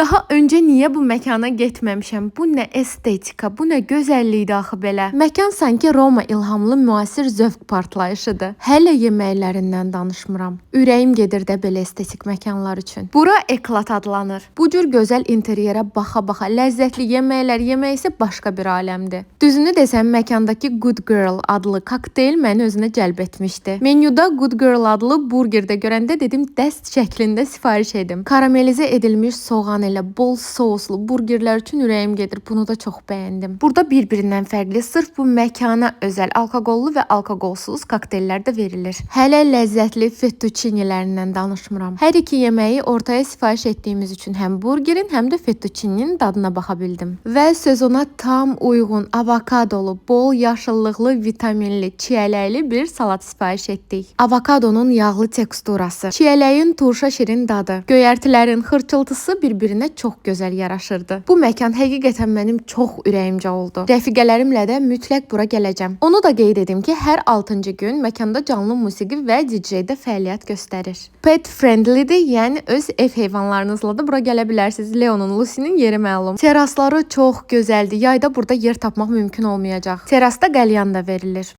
Daha önce niye bu məkana getməmişəm? Bu nə estetika, bu nə gözəllikdir axı belə. Məkan sanki Roma ilhamlı müasir zövq partlayışıdır. Hələ yeməklərindən danışmıram. Ürəyim gedir də belə estetik məkanlar üçün. Bura Eklat adlanır. Bu cür gözəl interyerə baxa-baxa ləzzətli yeməklər yemək isə başqa bir aləmdir. Düzünü desəm, məkandakı Good Girl adlı kokteyl məni özünə cəlb etmişdi. Menyuda Good Girl adlı burgerdə görəndə dedim dəst şəklində sifariş edim. Karamelizə edilmiş soğan ilə bol souslu burgerlər üçün ürəyim gedir. Bunu da çox bəyəndim. Burada bir-birindən fərqli, sırf bu məkana özəl alkoqollu və alkoqolsuz kokteyllər də verilir. Hələ ləzzətli fettuccinilərindən danışmıram. Hər iki yeməyi ortaya sifariş etdiyimiz üçün həm burgerin, həm də fettuccinin dadına baxa bildim. Və sezona tam uyğun avokadolu, bol yaşıllıqlı, vitaminli, çiyələkli bir salat sifariş etdik. Avokadonun yağlı teksturası, çiyələyin turşa şirin dadı, göyərtilərin xırçıltısı bir-birinə çox gözəl yaraşırdı. Bu məkan həqiqətən mənim çox ürəyimcə oldu. Rəfiqələrimlə də mütləq bura gələcəm. Onu da qeyd edim ki, hər 6-cı gün məkanda canlı musiqi və DJ-də fəaliyyət göstərir. Pet friendlydir, yəni öz ev heyvanlarınızla da bura gələ bilərsiniz. Leonun, Lucy'nin yeri məlum. Terasları çox gözəldir. Yayda burada yer tapmaq mümkün olmayacaq. Terasda qəlyan da verilir.